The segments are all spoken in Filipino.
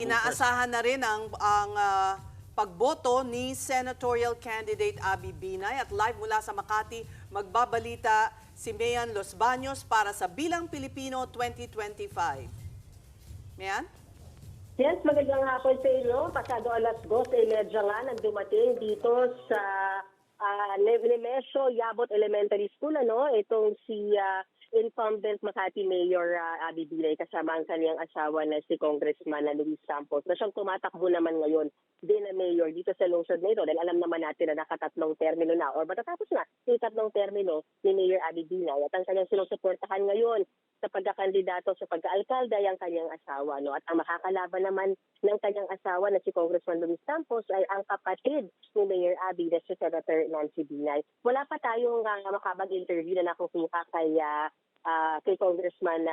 inaasahan na rin ang pagboto ni senatorial candidate Abby Binay. At live mula sa Makati, magbabalita si Mayan Los Baños para sa Bilang Pilipino 2025. Mayan? Yes, magandang hapon sa inyo. Pasado alas 2:30 nga nang dumating dito sa Nemesio Yabot Elementary School, itong si incumbent Makati Mayor Abby Binay kasama ang kanyang asawa na si Congressman Luis Campos na siyang tumatakbo naman ngayon din na mayor dito sa lungsod na ito dahil alam naman natin na nakatatlong termino na or matatapos na yung tatlong termino ni Mayor Abby Binay at ang kanyang sinusuportahan ngayon sa pagkakandidato sa pagkaalkalde ay ang kanyang asawa. At ang makakalaban naman ng kanyang asawa na si Congressman Luis Campos ay ang kapatid ni Mayor Abby na si Senator Nancy Binay. Wala pa tayong makapag-interview na nakukuha kay Congressman,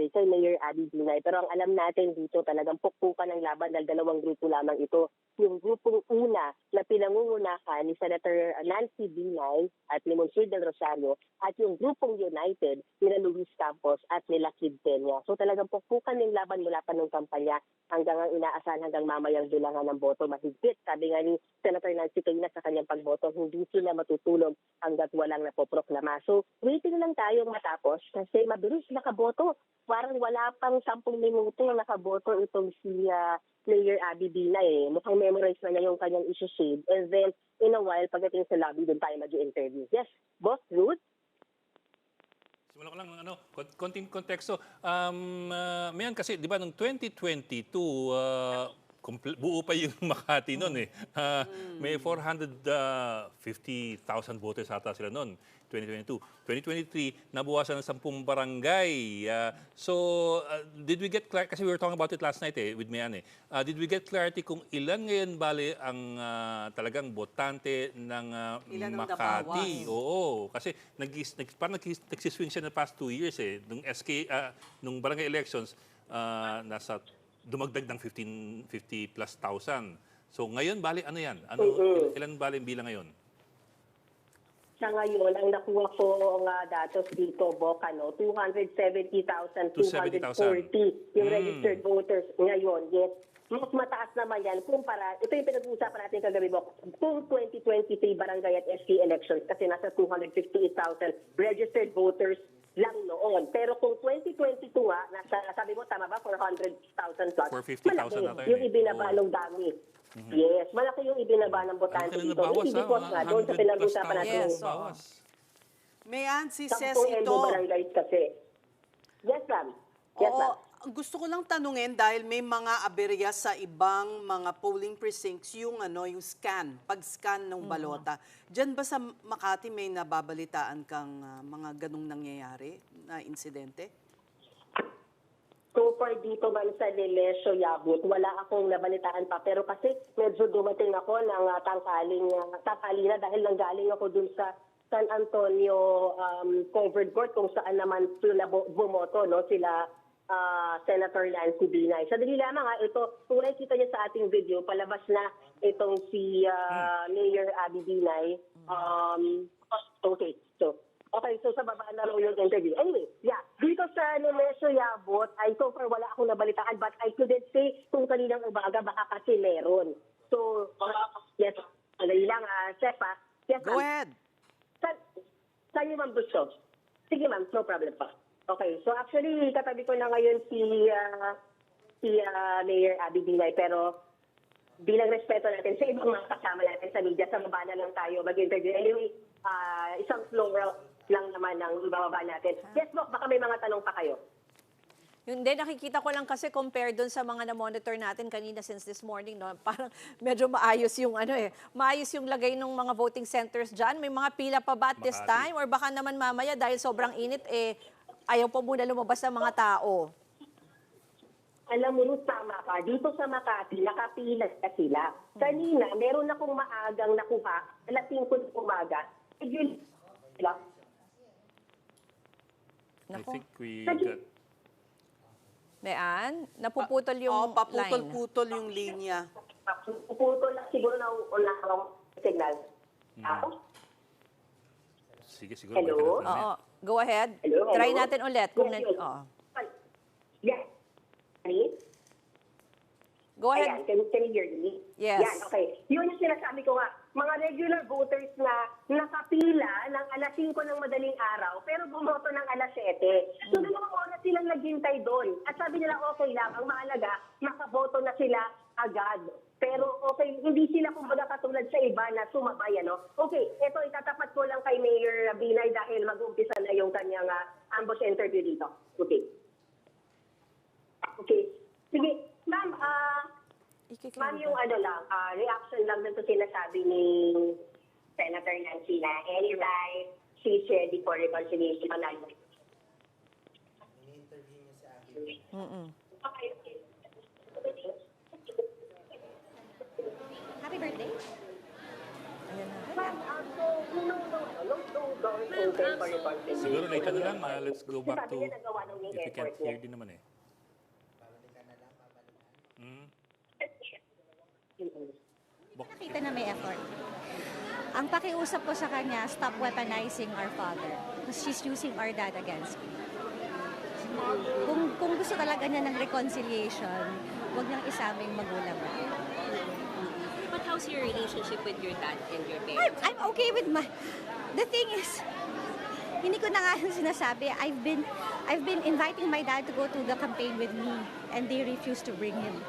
kay Mayor Abby Binay. Pero ang alam natin dito talagang pukpukan ng laban dahil dalawang grupo lamang ito. Yung grupong una na pinangungunahan ni Senator Nancy Binay at ni Monsieur del Rosario at yung grupong United ni Luis Campos at nila Kid Peña. So talagang pukpukan ng laban mula pa ng kampanya hanggang ang inaasahan hanggang mamayang bilangan ng boto mahigpit. Sabi nga ni Senator Nancy Peña sa kanyang pagboto, hindi sila matutulog hanggat walang napoproklama. So waiting lang tayo matapos kasi mabilis nakaboto. Parang wala pang 10 minuto na nakaboto itong si Mayor Abby Binay. Mukhang memorize na niya yung kanyang issue shade. And then, in a while, pagdating sa lobby, doon tayo mag-interview. Yes, Boss Ruth? Simulan ko lang ng konting konteksto. Mayan kasi, di ba, noong 2022, buo pa yung Makati noon eh. May 450,000 voters ata sila noon, 2022. 2023, nabuwasan ng 10 barangay. Did we get clarity, kasi we were talking about it last night with Mayan did we get clarity kung ilan ngayon bali ang talagang botante ng Makati? Oo, kasi parang nagsiswing siya na past 2 years Nung nung barangay elections, dumagdag ng 50 plus thousand. So ngayon, bali, ano yan? Ilan bali bilang ngayon? Sa ngayon, ang nakuha ko datos dito, Bok, 270,240 yung registered voters ngayon. Yes, mas mataas naman yan kumpara. Ito yung pinag-uusapan natin kagabi, Bok. Kung 2023 barangay at SK elections kasi nasa 258,000 registered voters lang noon. Pero kung 2022 sabi mo, tama ba, 400,000 plus? 450,000 na tayo. Yung ibinabalong dami. Yes, malaki yung ibinaba ng botante dito. Hindi because doon sa pinag-usapan natin. Yes, Mayan, si Ses ito. Barangays kasi. Yes, ma'am. Yes, ma'am. Gusto ko lang tanungin dahil may mga aberya sa ibang mga polling precincts yung pag-scan ng balota. Diyan ba sa Makati may nababalitaan kang mga ganong nangyayari na insidente? So far dito man sa Nemesio Yabut, wala akong nabalitaan pa. Pero kasi medyo dumating ako ng tanghali na dahil nanggaling ako dun sa San Antonio covered court kung saan naman sila bumoto, sila Senator Nancy Binay. Sa dali lamang ito, kung nakikita niyo sa ating video, palabas na itong si Mayor Abby Binay. Okay, so sa baba na lang yung interview. Anyway, dito sa Nemesio Yabot, ay so far wala akong nabalitaan but I couldn't say kung kaninang umaga baka kasi meron. So, yes, alay lang, Chef, Yes, Go ahead. Saan yung ma'am gusto? Sige ma'am, no problem pa. Okay, so actually, katabi ko na ngayon si Mayor Abby Binay, pero bilang respeto natin sa ibang mga kasama natin sa media, sa baba na lang tayo mag-interview. Anyway, isang floor lang naman ang ibababa natin. Yes, Bok, baka may mga tanong pa kayo. Hindi, nakikita ko lang kasi compare doon sa mga na-monitor natin kanina since this morning, parang medyo maayos yung maayos yung lagay ng mga voting centers dyan. May mga pila pa ba at this time? Or baka naman mamaya dahil sobrang init, ayaw pa muna lumabas ng mga tao? Alam mo, Ruth, tama ka. Dito sa Makati, nakapila ka sila. Kanina, meron akong maagang nakuha, alas 5 ng umaga. I think we got... Mayan, napuputol yung paputol-putol yung linya. Puputol lang siguro na signal. Sige, siguro. Hello? Oo, go ahead. Hello? Try natin ulit. Kung Yes. Go ahead. Ayan, can you hear me? Yes. Yan, okay. Yun yung sinasabi ko nga, mga regular voters na nakapila ng alas 5 ng madaling araw, pero bumoto ng alas 7. So, 2 oras silang naghintay doon. At sabi nila, okay lang, ang mahalaga, makaboto na sila agad. Pero okay, hindi sila kumbaga katulad sa iba na sumabay, ano? Okay, ito itatapat ko lang kay Mayor Binay dahil mag-umpisa na yung kanyang ambush interview dito. Okay. Okay. Sige, ma'am, ma'am, yung reaction lang dun sa sinasabi ni Senator Nancy na anytime she's ready for reconciliation. Okay. Happy birthday. Ma'am, so, don't open for reconciliation. Siguro later na lang, let's go back Sabi to, niya nagawa nung if we can't effort niya. hear din naman eh. Nakita na may effort. Ang pakiusap ko sa kanya, stop weaponizing our father. Because she's using our dad against me. Kung gusto talaga niya ng reconciliation, huwag niyang isaming magulang na. But how's your relationship with your dad and your parents? I'm okay with my... The thing is, hindi ko na nga sinasabi, I've been inviting my dad to go to the campaign with me and they refuse to bring him.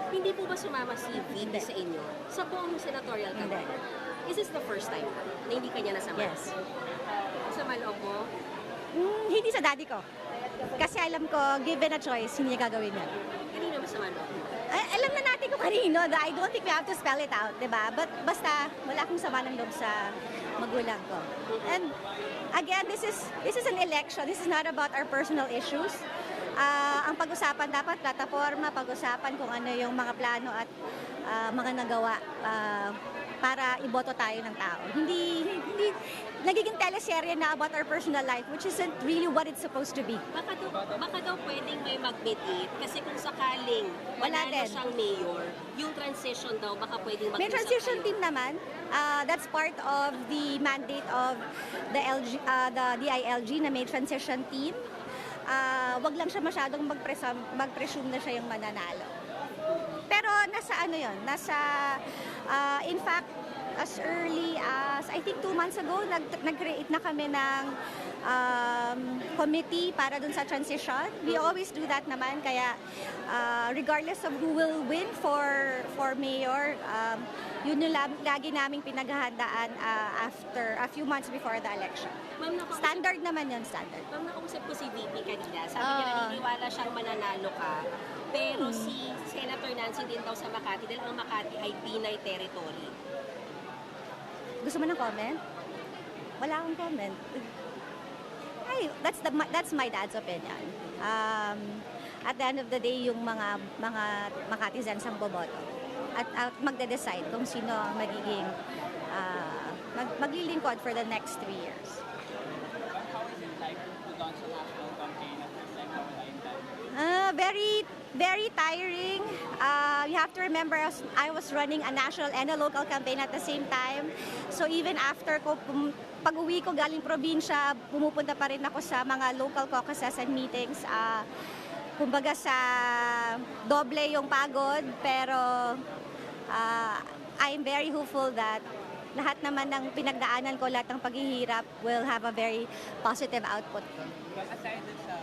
Hindi po ba sumama si VP sa inyo sa buong senatorial campaign? Is this the first time na hindi kanya nasama? Yes. Sa maloob mo? Hindi sa daddy ko. Kasi alam ko, given a choice, hindi niya gagawin yan. Kanino ba sa maloob mo? Alam na natin kung kanino. I don't think we have to spell it out, di ba? But basta, wala akong sama ng loob sa magulang ko. And again, this is an election. This is not about our personal issues. Ang pag-usapan dapat, plataforma, pag-usapan kung ano yung mga plano at mga nagawa para iboto tayo ng tao. Hindi nagiging teleserye na about our personal life, which isn't really what it's supposed to be. Baka daw pwedeng may mag-mediate kasi kung sakaling Wala manalo din. siyang mayor, yung transition daw baka pwedeng mag-usap May transition kayo. team naman. That's part of the mandate of the DILG na may transition team. Wag lang siya masyadong mag-presume na siya yung mananalo. Pero nasa ano yon, in fact, as early as, I think 2 months ago, nag-create na kami ng committee para dun sa transition. We always do that naman, kaya regardless of who will win for mayor, yun yung lagi naming pinaghahandaan after a few months before the election. Ma'am, nakausap- Standard naman yun, standard. Ma'am, nakausap ko si VP kanina. Sabi niya naniniwala siyang mananalo ka. Pero si Senator Nancy din daw sa Makati dahil ang Makati ay Binay territory. Gusto mo ng comment? Wala akong comment. Ay, that's my dad's opinion. At the end of the day, yung mga Makatizens ang boboto. At magde-decide kung sino ang magiging maglilingkod for the next 3 years. How is it like to launch a national campaign at this time na wala yung dad? Very tiring. You have to remember, I was running a national and a local campaign at the same time. So even after ko, pag-uwi ko galing probinsya, pumupunta pa rin ako sa mga local caucuses and meetings. Kumbaga sa doble yung pagod, pero I'm very hopeful that lahat naman ng pinagdaanan ko, lahat ng paghihirap will have a very positive output. But aside dun sa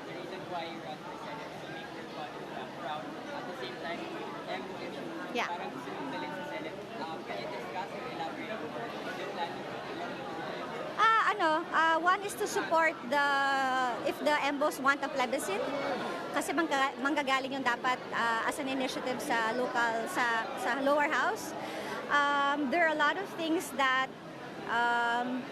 the reason why you run for Senate is to make your body proud. At the same time, every issue, Yeah. parang gusto mong dalhin sa Senate. Can you discuss or elaborate your plan? One is to support if the EMBOs want a plebiscite, kasi manggagaling yung dapat as an initiative sa local, sa lower house. There are a lot of things that,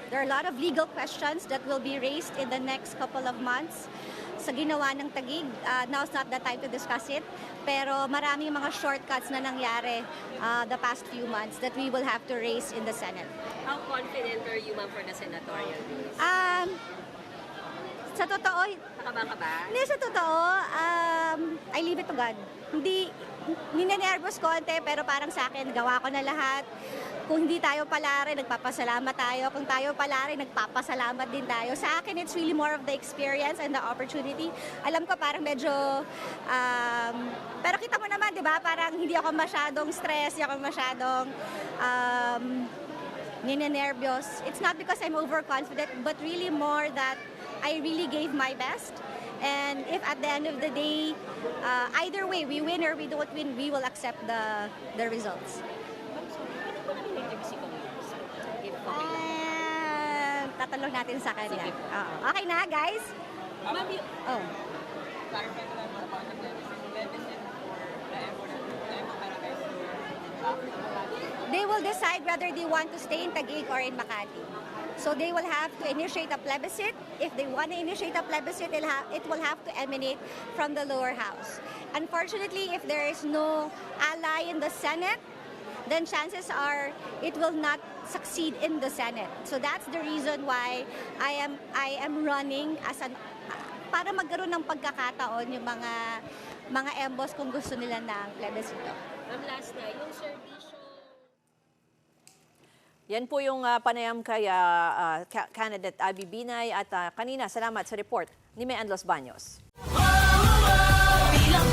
there are a lot of legal questions that will be raised in the next couple of months sa ginawa ng Taguig. Now's not the time to discuss it, pero maraming mga shortcuts na nangyari the past few months that we will have to raise in the Senate. How confident are you, ma'am, for the senatorial race? Sa totoo, Nakabang ka ba? hindi sa totoo, I leave it to God. Hindi, ninenervous konti, pero parang sa akin, gawa ko na lahat. Kung hindi tayo palari, nagpapasalamat tayo. Kung tayo palari, nagpapasalamat din tayo. Sa akin, it's really more of the experience and the opportunity. Alam ko parang medyo, pero kita mo naman, di ba? Parang hindi ako masyadong stress, hindi ako masyadong ninenervyos. It's not because I'm overconfident, but really more that I really gave my best. And if at the end of the day, either way, we win or we don't win, we will accept the results. Pwede ko namin interview si Camila. If okay lang. Tatanong natin sa kanya. Sige. Oo. Okay na, guys? Ma'am, y- Oh. Clarify ko lang more about the deficit for the MO barangay store. They will decide whether they want to stay in Taguig or in Makati. So they will have to initiate a plebiscite. If they want to initiate a plebiscite, it will have to emanate from the lower house. Unfortunately, if there is no ally in the Senate, then chances are it will not succeed in the Senate. So that's the reason why I am running as an para magkaroon ng pagkakataon yung mga embos kung gusto nila ng plebiscito. Ma'am, last na, yung serbisyo. Yan po yung panayam kay candidate Abby Binay at kanina salamat sa report ni Mayan Los Baños. Bilang